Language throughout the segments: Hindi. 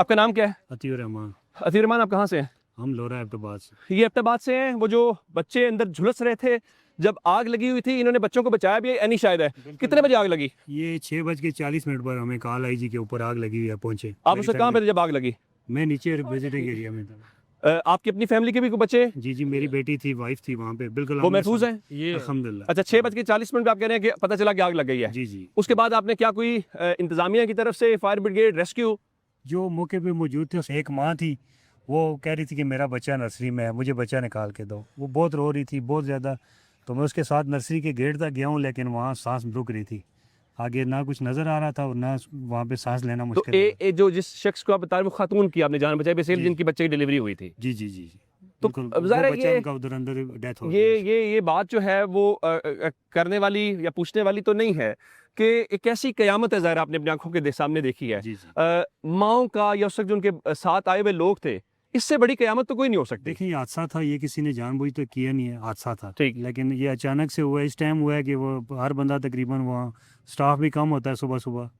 आपका नाम क्या है? अतीउर रहमान। अतीउर रहमान, आप कहाँ से हैं? हम लोरा एबटाबाद से। ये एबटाबाद से हैं। वो जो बच्चे अंदर झुलस रहे थे जब आग लगी हुई थी, इन्होंने बच्चों को बचाया भी है। एनी शायद है, कितने बजे आग लगी? ये 6:40 पर हमें कॉल आई जी के ऊपर आग लगी हुई है, पहुंचे। आप उससे कहाँ पे थे जब आग लगी? मैं नीचे विजिटिंग एरिया में था। आपकी अपनी फैमिली के भी कोई बच्चे? जी जी, मेरी बेटी थी, वाइफ थी वहाँ पे, बिल्कुल वो महफूज है? ये अल्हम्दुलिल्लाह। अच्छा, 6:40 पे आप कह रहे हैं कि पता चला कि आग लग गई है। जी जी। उसके बाद आपने क्या कोई इंतजामिया की तरफ से फायर ब्रिगेड, रेस्क्यू? जो मौके पे मौजूद थे, उस एक माँ थी, वो कह रही थी कि मेरा बच्चा नर्सरी में है, मुझे बच्चा निकाल के दो। वो बहुत रो रही थी, बहुत ज़्यादा। तो मैं उसके साथ नर्सरी के गेट तक गया हूँ, लेकिन वहाँ सांस रुक रही थी। आगे ना कुछ नज़र आ रहा था और ना वहाँ पे सांस लेना तो मुश्किल जो जिस शख्स को आप बता रहे हैं वो खातून की आपने जान बचाई बेसिकली, जी। जिनकी बच्चे की डिलीवरी हुई थी। जी जी जी जी। तो बिल्कुल, अब वो ज़ाहिर है बच्चा ये उनका उधर अंदर डेथ हो ये गई। ये बात जो है वो करने वाली या पूछने वाली तो नहीं है कि एक ऐसी कयामत है, ज़ाहिर आपने अपनी आंखों के सामने देखी है। जी जी। माओ का या उस वक्त जो उनके साथ आए हुए लोग थे, इससे बड़ी कयामत तो कोई नहीं हो सकती। देखिए, ये हादसा था, ये किसी ने जानबूझ तो किया नहीं है, हादसा था। ठीक। लेकिन ये अचानक से हुआ, इस टाइम हुआ है कि वो हर बंदा तकरीबन, वहाँ स्टाफ भी कम होता है सुबह सुबह।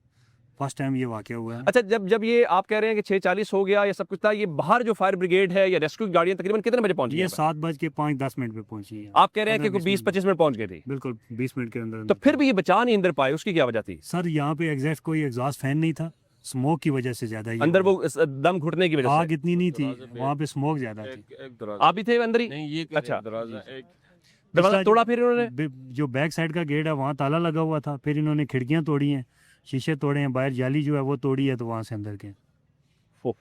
फर्स्ट टाइम ये वाक़या हुआ है। अच्छा, जब जब ये आप कह रहे हैं कि 6:40 हो गया या सब कुछ था, ये बाहर जो फायर ब्रिगेड है या रेस्क्यू की गाड़ियां तकरीबन कितने बजे पहुंची ये हैं? 7:05-10 पे पहुंची है। आप कह रहे हैं कि 20-25 मिनट पहुंच गई थी। बिल्कुल 20 मिनट के अंदर तो फिर भी ये बचा नहीं अंदर पाए, उसकी क्या वजह थी? सर, यहाँ पे एग्जैक्ट कोई एग्जॉस्ट फैन नहीं था, स्मोक की वजह से ज़्यादा ये अंदर हुआ। वो दम घुटने की वजह आग से? इतनी नहीं थी, वहाँ पे स्मोक ज़्यादा थी। आप भी थे अंदर ही? नहीं, ये अच्छा, दरवाजा एक दरवाजा तोड़ा फिर इन्होंने? जो बैक साइड का गेट है वहाँ ताला लगा हुआ था, फिर इन्होंने खिड़कियाँ तोड़ी हैं, शीशे तोड़े हैं, बाहर जाली जो है वो तोड़ी है, तो वहाँ से अंदर के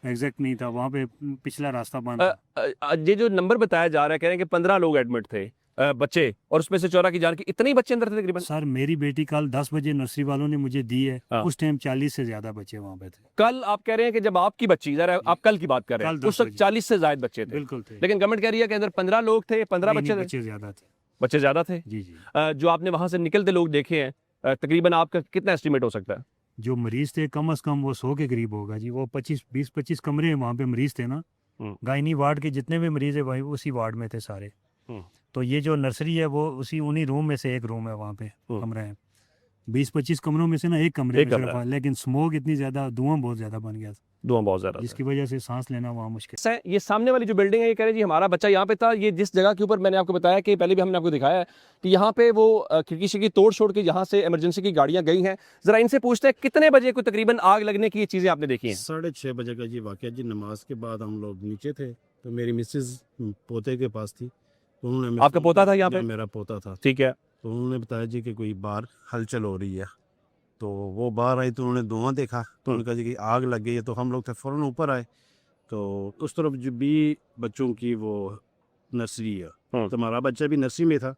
एग्जैक्ट नहीं था, वहाँ पे पिछला रास्ता बंद था। ये जो नंबर बताया जा रहा है, कह रहे हैं कि 15 लोग एडमिट थे, बच्चे, और उसमें से 14 की जान की। इतने ही बच्चे अंदर थे तकरीबन? सर, मेरी बेटी कल 10 बजे नर्सरी वालों ने मुझे दी है, हाँ। उस टाइम 40 से ज्यादा बच्चे वहाँ पे थे। कल आप कह रहे हैं कि जब आपकी बच्ची, जरा आप कल की बात कर रहे हैं, कल 10 उस वक्त बजे। 40 से ज्यादा बच्चे थे। बिल्कुल थे। लेकिन गवर्नमेंट कह रही है कि अंदर 15 लोग थे, 15 नहीं, बच्चे थे। बच्चे ज्यादा थे। बच्चे ज्यादा थे। जी जी। जो आपने वहां से निकलते लोग देखे हैं, तकरीबन आपका कितना एस्टिमेट हो सकता है? जो मरीज थे कम से कम वो 100 के करीब होगा जी। वो 20-25 कमरे हैं वहाँ पे, मरीज थे ना। गायनी वार्ड के जितने भी मरीज है भाई, उसी वार्ड में थे सारे। तो ये जो नर्सरी है वो उन्हीं रूम में से एक रूम है, वहाँ पे कमरा है। 20-25 कमरों में से ना एक कमरे में सिर्फ, लेकिन स्मोक इतनी ज्यादा, धुआं बहुत ज्यादा बन गया था, धुआं बहुत ज्यादा, जिसकी वजह से सांस लेना वहाँ मुश्किल। ये सामने वाली जो बिल्डिंग है, ये कह रहे हैं जी हमारा बच्चा यहाँ पे था। ये जिस जगह के ऊपर मैंने आपको बताया कि पहले भी हमने आपको दिखाया है कि यहाँ पे वो खिड़की शिड़की तोड़ छोड़ के यहाँ से इमरजेंसी की गाड़ियाँ गई हैं। जरा इनसे पूछते हैं कितने बजे को तकरीबन आग लगने की ये चीज़ें आपने देखी हैं? 6:30 बजे का जी वाक़या जी। नमाज के बाद हम लोग नीचे थे, तो मेरी मिसेज पोते के पास थी, तो उन्होंने, आपका पोता था यहाँ पे? मेरा पोता था। ठीक है। तो उन्होंने बताया जी कि कोई बाहर हलचल हो रही है। तो वो बाहर आई तो उन्होंने धुआं देखा, तो उन्होंने कहा जी कि आग लग गई है। तो हम लोग थे फ़ौरन ऊपर आए, तो उस तरफ जो भी बच्चों की वो नर्सरी है, तो हमारा बच्चा भी नर्सरी में था,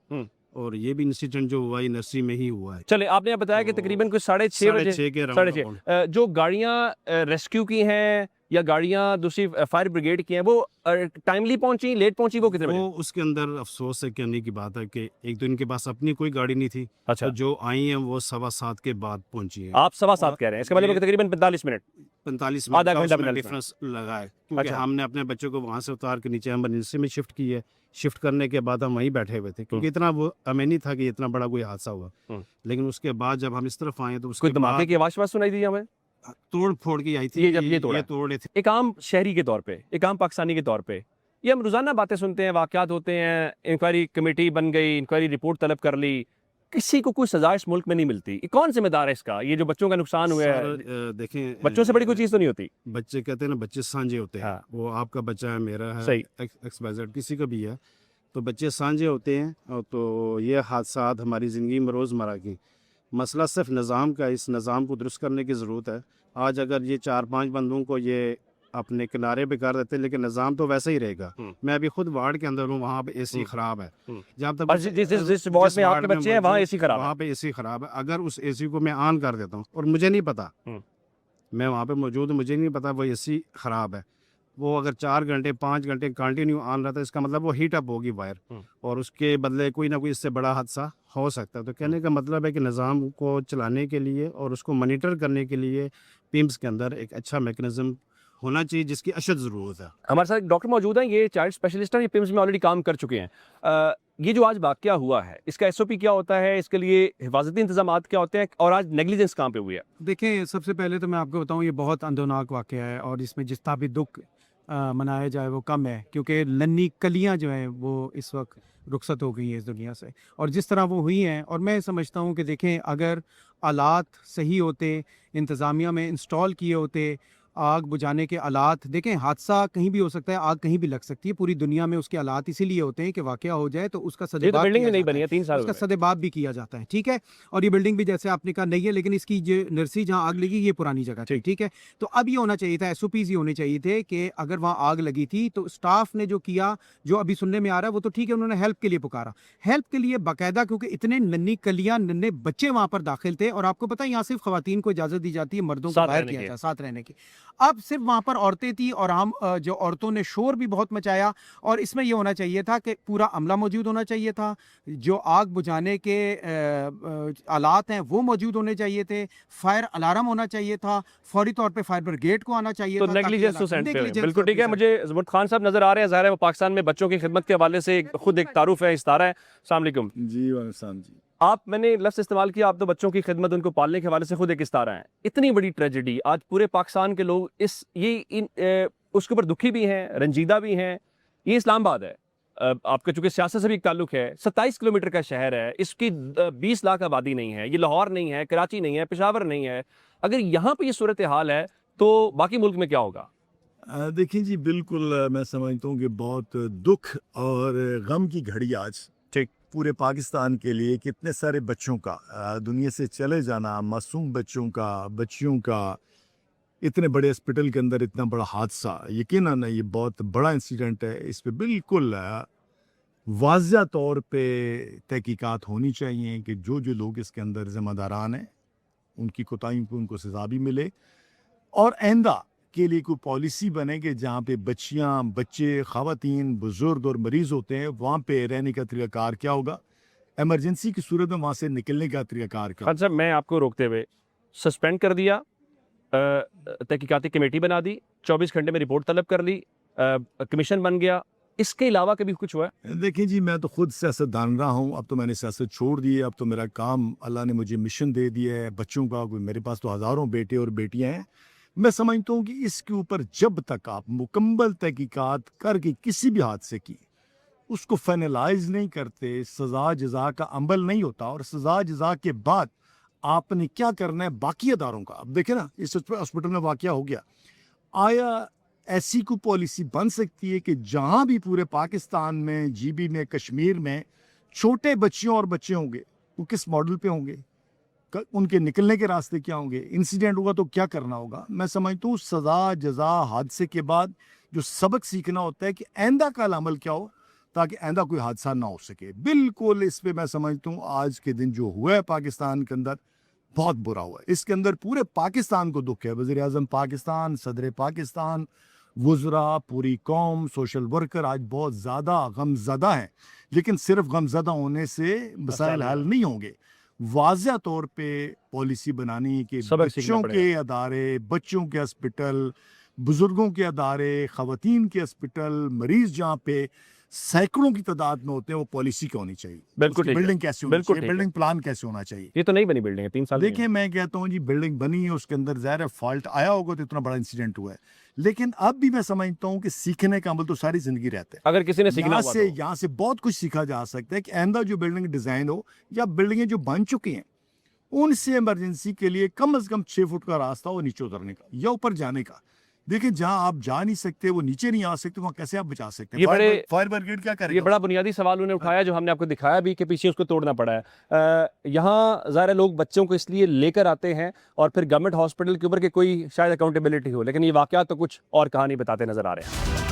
और ये भी इंसिडेंट जो हुआ ये नर्सरी में ही हुआ है। चले, आपने बताया कि तकरीबन कुछ 6:30 बजे, 6:30 के साढ़े राउंड छः, जो गाड़ियाँ रेस्क्यू की हैं या गाड़ियाँ दूसरी फायर ब्रिगेड की हैं, वो टाइमली पहुंची, लेट पहुंची, वो कितने बजे? वो उसके अंदर अफसोस है कहने की बात है कि एक तो इनके पास अपनी कोई गाड़ी नहीं थी। अच्छा, तो जो आई हैं वो 7:15 के बाद पहुंची हैं। आप 7:15 कह रहे हैं, इसका मतलब तकरीबन 45 मिनट, 45 आधा मिनट घंटा, का 45 डिफरेंस लगा है, क्योंकि अच्छा। हमने अपने बच्चों को वहाँ से उतार के नीचे एमरजेंसी में शिफ्ट की है। शिफ्ट करने के बाद हम वहीं बैठे हुए थे, क्योंकि इतना वो हमें नहीं था कि इतना बड़ा कोई हादसा हुआ। लेकिन उसके बाद जब हम इस तरफ आए तो उसके कोई धमाके की आवाज़ सुनाई दी हमें? तोड़ फोड़ की आई थी। ये जब ये तोड़ा, तोड़े थे। एक आम शहरी के तौर पे, एक आम पाकिस्तानी के तौर पे, ये हम रोजाना बातें सुनते हैं, वाकयात होते हैं, इंक्वायरी कमेटी बन गई, इंक्वायरी रिपोर्ट तलब कर ली, किसी को कोई सजा इस मुल्क में नहीं मिलती। ये कौन जिम्मेदार है इसका? ये जो बच्चों का नुकसान हुआ है, देखें, बच्चों से बड़ी कोई चीज़ तो नहीं होती। बच्चे कहते हैं ना, बच्चे सांझे होते हैं। हाँ। वो आपका बच्चा है, मेरा है, सही। XYZ किसी का भी है, तो बच्चे सांझे होते हैं। और तो ये हादसात हमारी ज़िंदगी में रोज़मर्रा की मसला सिर्फ निज़ाम का, इस निज़ाम को दुरुस्त करने की ज़रूरत है। आज अगर ये 4-5 बंदों को ये अपने किनारे पे कर देते, लेकिन निज़ाम तो वैसा ही रहेगा। मैं अभी खुद वार्ड के अंदर हूँ, वहाँ पे AC ख़राब है। जहाँ तक जिस वार्ड में आपके बच्चे हैं वहाँ AC खराब है, वहाँ पे AC ख़राब है। अगर उस AC को मैं ऑन कर देता हूँ और मुझे नहीं पता, मैं वहाँ पे मौजूद हूँ, मुझे नहीं पता वो AC ख़राब है, वो अगर 4 घंटे 5 घंटे कंटिन्यू ऑन रहता है, इसका मतलब वो हीट अप होगी वायर, और उसके बदले कोई ना कोई इससे बड़ा हादसा हो सकता है। तो कहने का मतलब है कि निज़ाम को चलाने के लिए और उसको मॉनिटर करने के लिए पिम्स के अंदर एक अच्छा मैकेनिज्म होना चाहिए, जिसकी अशद ज़रूरत है। हमारे साथ एक डॉक्टर मौजूद हैं, ये चाइल्ड स्पेशलिस्ट हैं, ये पिम्स में ऑलरेडी काम कर चुके हैं। ये जो आज वाकया हुआ है इसका एसओपी क्या होता है, इसके लिए हिफाजती इंतजाम क्या होते हैं, और आज नेग्लिजेंस कहाँ पे हुई है? देखें, सबसे पहले तो मैं आपको बताऊं, ये बहुत अंदरनाक वाक़या है और इसमें जितना भी दुख मनाया जाए वो कम है, क्योंकि नन्ही कलियां जो हैं वो इस वक्त रुखसत हो गई हैं इस दुनिया से, और जिस तरह वो हुई हैं। और मैं समझता हूं कि देखें, अगर आलात सही होते, इंतज़ामिया में इंस्टॉल किए होते आग बुझाने के आलात, देखें हादसा कहीं भी हो सकता है, आग कहीं भी लग सकती है, पूरी दुनिया में उसके आलात इसीलिए होते हैं कि वाकया हो जाए तो उसका ये तो सदेबाप बिल्डिंग किया भी नहीं जाता बनी है, है 3 साल उसका में। सदेबाप भी किया जाता है, ठीक है। और ये बिल्डिंग भी जैसे आपने कहा नहीं है, लेकिन इसकी जो नर्सरी जहाँ आग लगी ये पुरानी जगह थी, ठीक है। तो अब ये होना चाहिए था, एसओपीज ये होने चाहिए थे कि अगर वहाँ आग लगी थी तो स्टाफ ने जो किया, जो अभी सुनने में आ रहा है वो तो ठीक है, उन्होंने हेल्प के लिए पुकारा, हेल्प के लिए बाकायदा, क्योंकि इतने नन्ही कलियां नन्हे बच्चे वहाँ पर दाखिल थे। और आपको पता है यहाँ सिर्फ खवातीन को इजाज़त दी जाती है, मर्दों को साथ बाहर रहने किया की। जाए साथ रहने की। अब सिर्फ वहाँ पर औरतें थी और आम जो औरतों ने शोर भी बहुत मचाया। और इसमें यह होना चाहिए था कि पूरा अमला मौजूद होना चाहिए था, जो आग बुझाने के आलात हैं वो मौजूद होने चाहिए थे, फायर अलार्म होना चाहिए था, फौरी तौर पे फायर ब्रिगेड को आना चाहिए तो था। नेग्लिजेंस तो सेंड पे है। negligence बिल्कुल ठीक है। officer। मुझे ज़ुमर खान साहब नजर आ रहे हैं, ज़ाहिर है वो पाकिस्तान में बच्चों की खिदमत के हवाले से खुद एक तारुफ है, इस्तारा है। अस्सलाम वालेकुम। जी वालेकुम जी। आप, मैंने लफ्ज़ इस्तेमाल किया, आप तो बच्चों की खिदमत, उनको पालने के हवाले से खुद एक इस्तारा है। इतनी बड़ी ट्रेजेडी आज पूरे पाकिस्तान के लोग उसके ऊपर दुखी भी हैं, रंजीदा भी हैं। ये इस्लामाबाद है, आपका चूंकि सियासत से भी एक ताल्लुक है, 27 किलोमीटर का शहर है, इसकी 20 लाख आबादी नहीं है, ये लाहौर नहीं है, कराची नहीं है, पेशावर नहीं है। अगर यहाँ पे ये सूरत हाल है तो बाकी मुल्क में क्या होगा? देखिए जी, बिल्कुल मैं समझता हूँ कि बहुत दुख और गम की घड़ी आज ठीक। पूरे पाकिस्तान के लिए, कितने सारे बच्चों का दुनिया से चले जाना, मासूम बच्चों का, बच्चियों का, इतने बड़े हॉस्पिटल के अंदर इतना बड़ा हादसा, यकीनन ये बहुत बड़ा इंसिडेंट है। इस पे बिल्कुल वाज़िया तौर पे तहकीकात होनी चाहिए कि जो जो लोग इसके अंदर ज़िम्मेदारान हैं उनकी कोताहियों को उनको सज़ा भी मिले, और आइंदा के लिए कोई पॉलिसी बने कि जहाँ पे बच्चियाँ, बच्चे, ख़वातीन, बुज़ुर्ग और मरीज़ होते हैं वहाँ पे रहने का तरीक़ाकार क्या होगा, एमरजेंसी की सूरत में वहाँ से निकलने का तरीक़ाकार क्या खान साहब, मैं आपको रोकते हुए, सस्पेंड कर दिया, तहकीकाती कमेटी बना दी, 24 घंटे में रिपोर्ट तलब कर ली, कमीशन बन गया, इसके अलावा कभी कुछ हुआ है? देखिए जी, मैं तो खुद सियासतदान रहा हूँ, अब तो मैंने सियासत छोड़ दी है, अब तो मेरा काम, अल्लाह ने मुझे मिशन दे दिया है बच्चों का। मेरे पास तो हज़ारों बेटे और बेटियाँ हैं। मैं समझता हूँ कि इसके ऊपर जब तक आप मुकम्मल तहकीकात करके किसी भी हादसे की उसको फाइनलाइज नहीं करते, सज़ा जज़ा का अमल नहीं होता, और सज़ा जज़ा के बाद आपने क्या करना है बाकी अदारों का। अब देखें ना, इस हॉस्पिटल में वाक़या हो गया, आया ऐसी कोई पॉलिसी बन सकती है कि जहाँ भी पूरे पाकिस्तान में, जीबी में, कश्मीर में छोटे बच्चियों और बच्चे होंगे, वो किस मॉडल पे होंगे, उनके निकलने के रास्ते क्या होंगे, इंसिडेंट होगा तो क्या करना होगा। मैं समझता हूँ सज़ा जज़ा हादसे के बाद जो सबक सीखना होता है कि आइंदा का अमल क्या हो, ताकि आइंदा कोई हादसा ना हो सके। बिल्कुल इस पर मैं समझता हूँ आज के दिन जो हुआ है पाकिस्तान के अंदर बहुत बुरा हुआ है। इसके अंदर पूरे पाकिस्तान को दुख है, वज़ीर आज़म पाकिस्तान, सदर पाकिस्तान, वज़रा, पूरी कौम, सोशल वर्कर आज बहुत ज़्यादा गमज़दा हैं। लेकिन सिर्फ गमज़दा होने से मसाइल हल नहीं होंगे, वाज़िया तौर पे पॉलिसी बनानी कि बच्चों के अदारे, बच्चों के हॉस्पिटल, बुज़ुर्गों के अदारे, ख़वातीन के हॉस्पिटल, मरीज़ जहाँ पे सैकड़ों की तादाद में होते हैं, वो पॉलिसी क्या होनी चाहिए, बिल्कुल ठीक है। बिल्डिंग कैसे होनी बिल्कुल चाहिए, ठीक है। बिल्डिंग प्लान कैसे होना चाहिए। ये तो नहीं बनी बिल्डिंग है, 3 साल देखिए, मैं कहता हूँ जी, बिल्डिंग बनी है, उसके अंदर ज़ाहिर है फॉल्ट आया होगा तो इतना बड़ा इंसिडेंट हुआ है। लेकिन अब भी मैं समझता हूँ कि सीखने का अमल तो सारी जिंदगी रहता है। अगर किसी ने सीखना हुआ तो। यहाँ से बहुत कुछ सीखा जा सकता है कि आइंदा जो बिल्डिंग डिज़ाइन हो या बिल्डिंगें जो बन चुकी हैं उनसे इमरजेंसी के लिए कम से कम 6 फुट का रास्ता हो नीचे उतरने का या ऊपर जाने का। देखिए, जहाँ आप जा नहीं सकते, वो नीचे नहीं आ सकते, वहाँ कैसे आप बचा सकते हैं? फायर ब्रिगेड क्या करेगा? ये बड़ा बुनियादी सवाल उन्होंने उठाया, जो हमने आपको दिखाया भी कि पीछे उसको तोड़ना पड़ा है। यहाँ ज़ाहिर लोग बच्चों को इसलिए लेकर आते हैं और फिर गवर्नमेंट हॉस्पिटल के ऊपर के कोई शायद अकाउंटेबिलिटी हो, लेकिन ये वाकया तो कुछ और कहानी बताते नजर आ रहे हैं।